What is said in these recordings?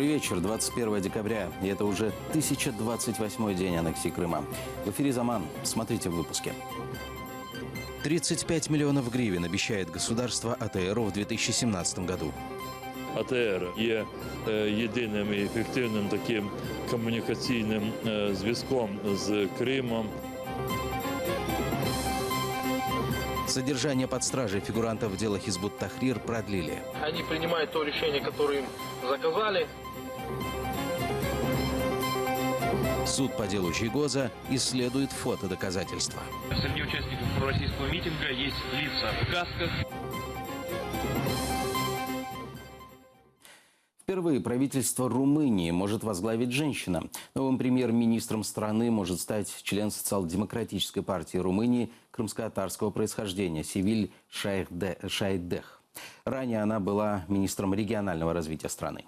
Добрый вечер, 21 декабря, и это уже 1028-й день аннексии Крыма. В эфире «Заман». Смотрите в выпуске. 35 миллионов гривен обещает государство АТРу в 2017 году. АТР є єдиним і ефективним таким комунікаційним зв'язком з Кримом. Содержание под стражей фигурантов в деле Хизбут-Тахрир продлили. Они принимают то решение, которое им заказали. Суд по делу Чийгоза исследует фотодоказательства. Среди участников пророссийского митинга есть лица в касках. Впервые правительство Румынии может возглавить женщина. Новым премьер-министром страны может стать член социал-демократической партии Румынии крымско-татарского происхождения Севиль Шайдех. Ранее она была министром регионального развития страны.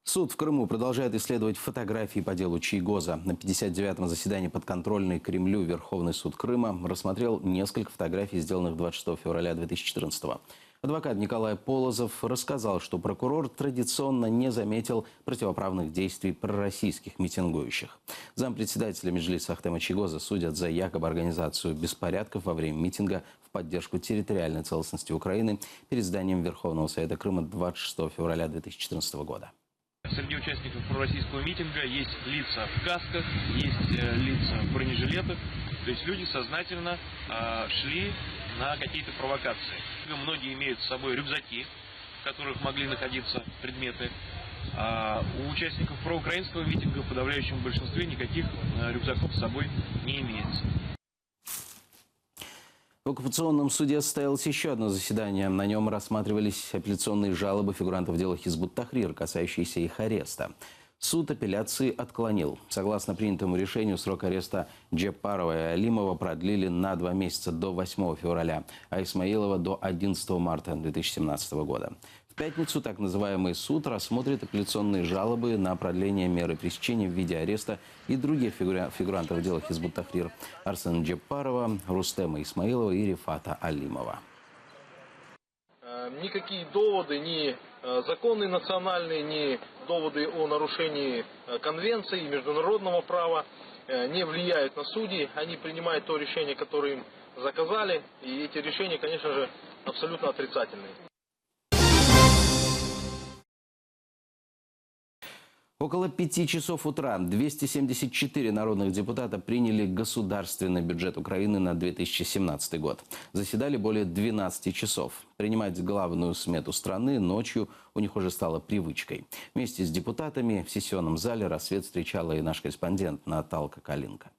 Суд в Крыму продолжает исследовать фотографии по делу Чийгоза. На 59-м заседании подконтрольной Кремлю Верховный суд Крыма рассмотрел несколько фотографий, сделанных 26 февраля 2014 года. Адвокат Николай Полозов рассказал, что прокурор традиционно не заметил противоправных действий пророссийских митингующих. Зампредседателя Меджлиса Ахтема Чийгоза судят за якобы организацию беспорядков во время митинга в поддержку территориальной целостности Украины перед зданием Верховного Совета Крыма 26 февраля 2014 года. Среди участников пророссийского митинга есть лица в касках, есть лица в бронежилетах. То есть люди сознательно шли на какие-то провокации. Многие имеют с собой рюкзаки, в которых могли находиться предметы. А у участников проукраинского митинга в подавляющем большинстве никаких рюкзаков с собой не имеется. В оккупационном суде состоялось еще одно заседание. На нем рассматривались апелляционные жалобы фигурантов дела Хизбут-Тахрир, касающиеся их ареста. Суд апелляции отклонил. Согласно принятому решению, срок ареста Джеппарова и Алимова продлили на 2 месяца до 8 февраля, а Исмаилова до 11 марта 2017 года. В пятницу так называемый суд рассмотрит апелляционные жалобы на продление меры пресечения в виде ареста и других фигурантов дела Хизбут-Тахрир Арсена Джеппарова, Рустема Исмаилова и Рифата Алимова. Никакие доводы, ни законные национальные, ни доводы о нарушении конвенции и международного права не влияют на судей. Они принимают то решение, которое им заказали, и эти решения, конечно же, абсолютно отрицательные. Около 5 часов утра 274 народных депутата приняли государственный бюджет Украины на 2017 год. Заседали более 12 часов. Принимать главную смету страны ночью у них уже стало привычкой. Вместе с депутатами в сессионном зале рассвет встречала и наш корреспондент Наталка Калинка.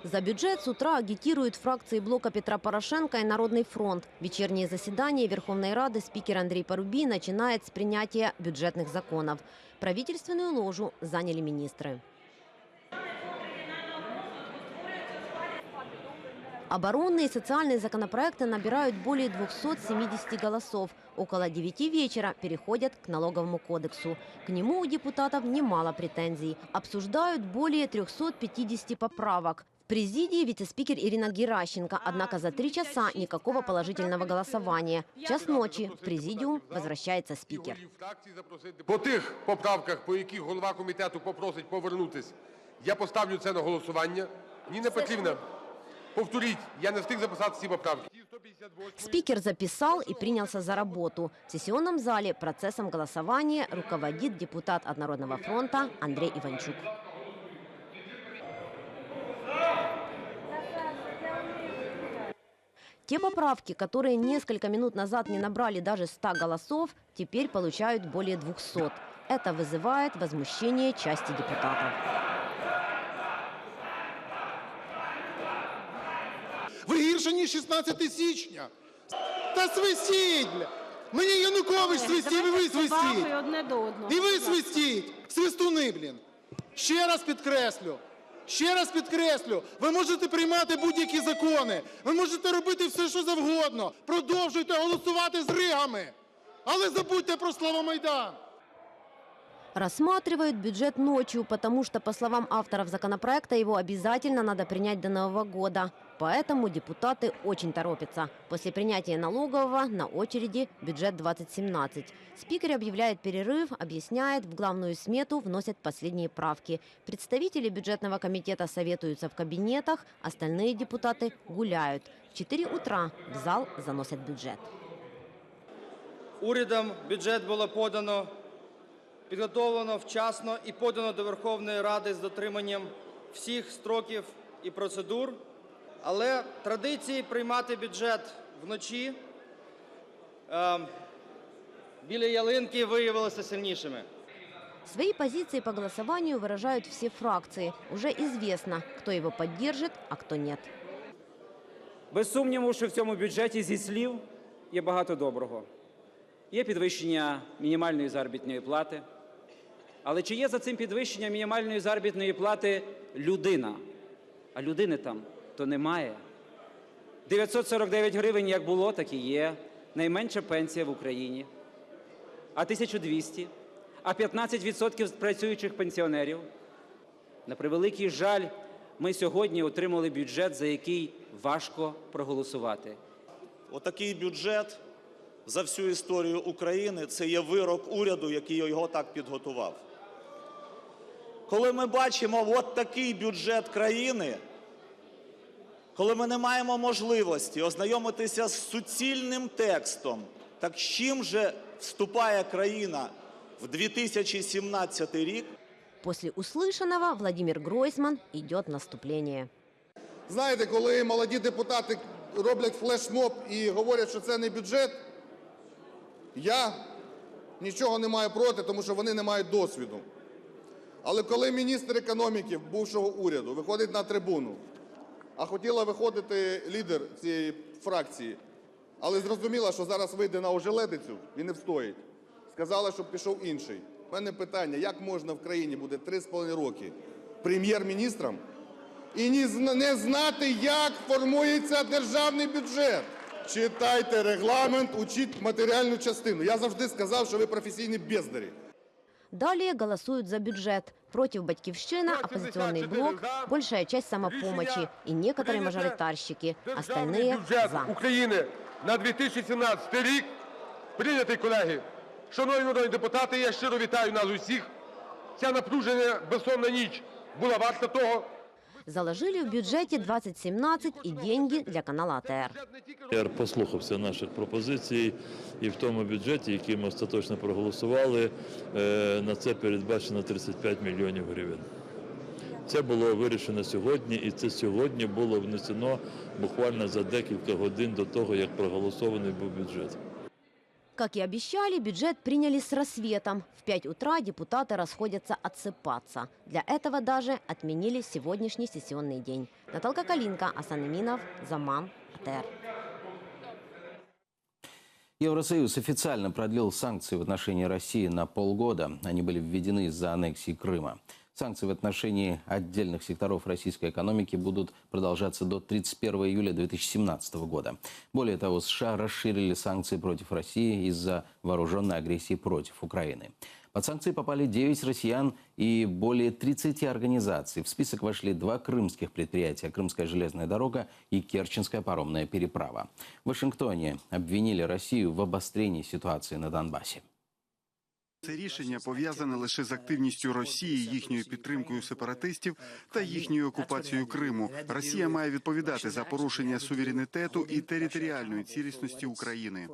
За бюджет с утра агитируют фракции блока Петра Порошенко и Народный фронт. Вечернее заседание Верховной Рады спикер Андрей Парубий начинает с принятия бюджетных законов. Правительственную ложу заняли министры. Оборонные и социальные законопроекты набирают более 270 голосов. Около 9 вечера переходят к налоговому кодексу. К нему у депутатов немало претензий. Обсуждают более 350 поправок. В президии вице-спикер Ирина Геращенко, однако за 3 часа никакого положительного голосования. В час ночи в президиум возвращается спикер. По тих поправках, по яких голова комітету попросить повернутись, я поставлю це на голосування. Ніна Петрівна, повторіть, я не встиг записати ці поправки. Спикер записал и принялся за работу. В сессионном зале процессом голосования руководит депутат от Народного фронта Андрей Иванчук. Те поправки, которые несколько минут назад не набрали даже 100 голосов, теперь получают более 200. Это вызывает возмущение части депутатов. Ви гірше, ніж 16 січня. Та свистіть, бля! Мені Янукович свистів, і ви свистіть! І ви свистіть! Свистуни, блін! Ще раз підкреслю, ви можете приймати будь-які закони, ви можете робити все, що завгодно, продовжуйте голосувати з ригами, але забудьте про Славомайдан. Рассматривают бюджет ночью, потому что, по словам авторов законопроекта, его обязательно надо принять до Нового года. Поэтому депутаты очень торопятся. После принятия налогового на очереди бюджет 2017. Спикер объявляет перерыв, объясняет, в главную смету вносят последние правки. Представители бюджетного комитета советуются в кабинетах, остальные депутаты гуляют. В 4 утра в зал заносят бюджет. Урядом бюджет було подано, підготовлено вчасно і подано до Верховної Ради з дотриманням всіх строків і процедур. Але традиції приймати бюджет вночі біля ялинки виявилися сильнішими. Свои позиции по голосованию выражают все фракции. Уже известно, кто его поддержит, а кто нет. Без сумніву, що в цьому бюджеті зі слів є багато доброго. Є підвищення мінімальної заробітної плати. Але чи є за цим підвищенням мінімальної заробітної плати людина? А людини там то немає. 949 гривень як було, так і є. Найменша пенсія в Україні. А 1200? А 15% з працюючих пенсіонерів? На превеликий жаль, ми сьогодні отримали бюджет, за який важко проголосувати. Отакий бюджет за всю історію України – це є вирок уряду, який його так підготував. Коли ми бачимо от такий бюджет країни, коли ми не маємо можливості ознайомитися з суцільним текстом, так з чим же вступає країна в 2017 рік? После услышанного Владимир Гройсман идет в наступление. Знаєте, коли молоді депутати роблять флешмоб і говорять, що це не бюджет, я нічого не маю проти, тому що вони не мають досвіду. Але коли міністр економіки бувшого уряду виходить на трибуну, а хотіла виходити лідер цієї фракції, але зрозуміла, що зараз вийде на ожеледицю і не встоїть, сказала, щоб пішов інший. У мене питання, як можна в країні буде 3,5 роки прем'єр-міністром і не знати, як формується державний бюджет? Читайте регламент, учіть матеріальну частину. Я завжди сказав, що ви професійні бездарі. Далее голосуют за бюджет. Против «Батькивщина», оппозиционный блок, большая часть «Самопомощи» и некоторые мажоритарщики. Остальные бюджет «за». України на 2017 рік прийнятий, колеги. Шановні народні депутати, я щиро вітаю нас усіх. Ця напружена безсонна ніч була варта того. Заложили в бюджете 2017 и деньги для канала АТР. Я послухався наших пропозицій, і в тому бюджеті, який ми остаточно проголосували, на це передбачено 35 мільйонів гривень. Це було вирішено сьогодні, і це сьогодні було внесено буквально за декілька годин до того, як проголосований був бюджет. Как и обещали, бюджет приняли с рассветом. В 5 утра депутаты расходятся отсыпаться. Для этого даже отменили сегодняшний сессионный день. Наталка Калинка, Асан Иминов, Заман, АТР. Евросоюз официально продлил санкции в отношении России на полгода. Они были введены из-за аннексии Крыма. Санкции в отношении отдельных секторов российской экономики будут продолжаться до 31 июля 2017 года. Более того, США расширили санкции против России из-за вооруженной агрессии против Украины. Под санкции попали 9 россиян и более 30 организаций. В список вошли 2 крымских предприятия – Крымская железная дорога и Керченская паромная переправа. В Вашингтоне обвинили Россию в обострении ситуации на Донбассе. Це рішення пов'язане лише з активністю Росії, їхньою підтримкою сепаратистів та їхньою окупацією Криму. Росія має відповідати за порушення суверенітету і територіальної цілісності України.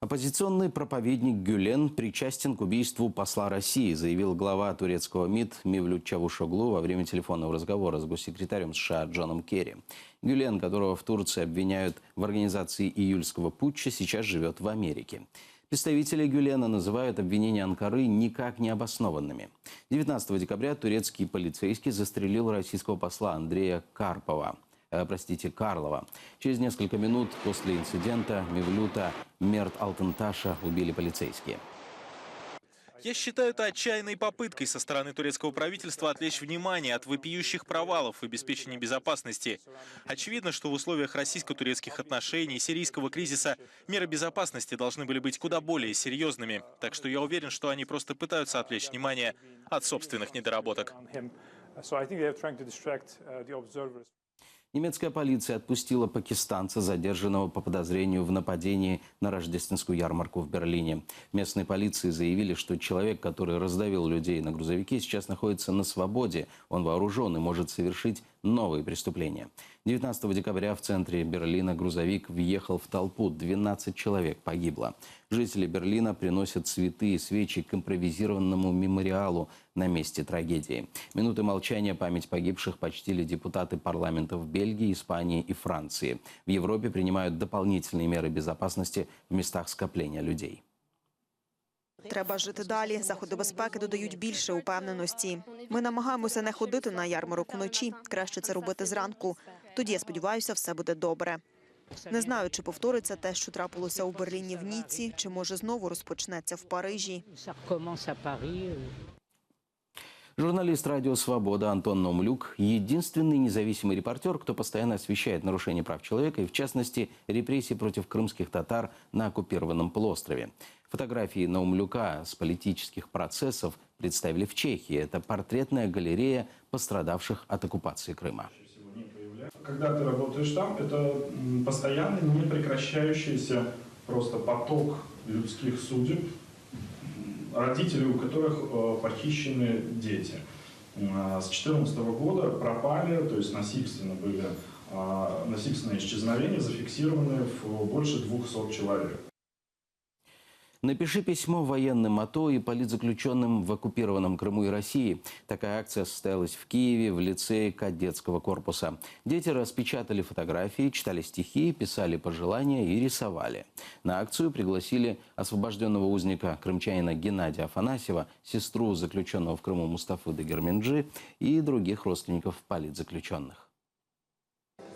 Оппозиционный проповедник Гюлен причастен к убийству посла России, заявил глава турецкого МИД Мевлют Чавушоглу во время телефонного разговора с госсекретарем США Джоном Керри. Гюлен, которого в Турции обвиняют в организации июльского путча, сейчас живет в Америке. Представители Гюлена называют обвинения Анкары никак не обоснованными. 19 декабря турецкий полицейский застрелил российского посла Андрея Карлова. Через несколько минут после инцидента Мевлюта Мерт Алтенташа убили полицейские. Я считаю это отчаянной попыткой со стороны турецкого правительства отвлечь внимание от вопиющих провалов в обеспечении безопасности. Очевидно, что в условиях российско-турецких отношений и сирийского кризиса меры безопасности должны были быть куда более серьезными. Так что я уверен, что они просто пытаются отвлечь внимание от собственных недоработок. Немецкая полиция отпустила пакистанца, задержанного по подозрению в нападении на рождественскую ярмарку в Берлине. В местной полиции заявили, что человек, который раздавил людей на грузовике, сейчас находится на свободе. Он вооружен и может совершить новые преступления. 19 декабря в центре Берлина грузовик въехал в толпу. 12 человек погибло. Жители Берлина приносят цветы и свечи к импровизированному мемориалу на месте трагедии. Минуты молчания память погибших почтили депутаты парламентов Бельгии, Испании и Франции. В Европе принимают дополнительные меры безопасности в местах скопления людей. Треба жити далі. Заходи безпеки додають більше упевненості. Ми намагаємося не ходити на ярмарок вночі. Краще це робити зранку. Тоді, я сподіваюся, все буде добре. Не знаю, чи повториться те, що трапилося у Берліні в Ніці, чи може знову розпочнеться в Парижі. Журналист «Радио Свобода» Антон Наумлюк – единственный независимый репортер, кто постоянно освещает нарушения прав человека и, в частности, репрессии против крымских татар на оккупированном полуострове. Фотографии Наумлюка с политических процессов представили в Чехии. Это портретная галерея пострадавших от оккупации Крыма. Когда ты работаешь там, это постоянный, непрекращающийся просто поток людских судеб, родителей, у которых похищены дети. С 2014 года пропали, то есть насильственные исчезновения зафиксированы в больше 200 человек. Напиши письмо военным АТО и политзаключенным в оккупированном Крыму и России. Такая акция состоялась в Киеве в лицее кадетского корпуса. Дети распечатали фотографии, читали стихи, писали пожелания и рисовали. На акцию пригласили освобожденного узника крымчанина Геннадия Афанасьева, сестру заключенного в Крыму Мустафы Дагерменджи и других родственников политзаключенных.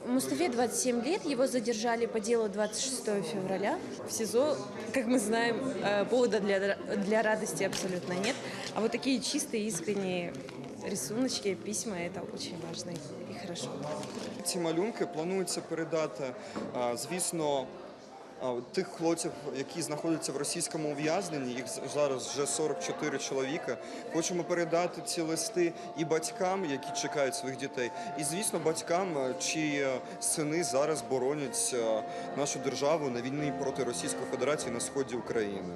Мустафе 27 лет, его задержали по делу 26 февраля. В СИЗО, как мы знаем, повода для радости абсолютно нет. А вот такие чистые, искренние рисуночки, письма – это очень важно и хорошо. Ці малюнки планується передати, звісно, тих хлопців, які знаходяться в російському ув'язненні, їх зараз вже 44 чоловіка. Хочемо передати ці листи і батькам, які чекають своїх дітей, і, звісно, батькам, чиї сини зараз боронять нашу державу на війні проти Російської Федерації на сході України.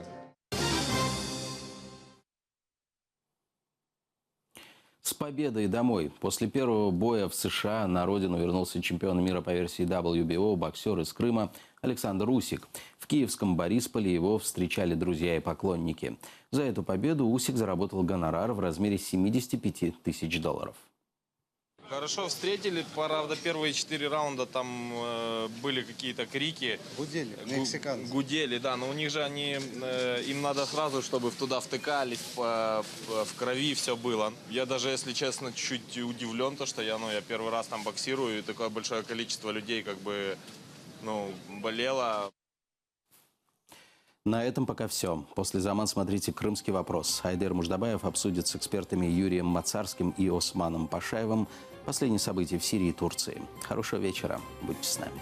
С победой домой. После первого боя в США на родину вернулся чемпион мира по версии WBO, боксер из Крыма Александр Усик. В киевском Борисполе его встречали друзья и поклонники. За эту победу Усик заработал гонорар в размере $75 000. Хорошо встретили, правда, первые 4 раунда там были какие-то крики. Гудели, мексиканцы. Гудели, да, но у них же им надо сразу, чтобы туда втыкались, в крови все было. Я даже, если честно, чуть удивлен, то, что я первый раз там боксирую, и такое большое количество людей как бы, болело. На этом пока все. После «Заман» смотрите «Крымский вопрос». Айдер Муждабаев обсудит с экспертами Юрием Мацарским и Османом Пашаевым последние события в Сирии и Турции. Хорошего вечера. Будьте с нами.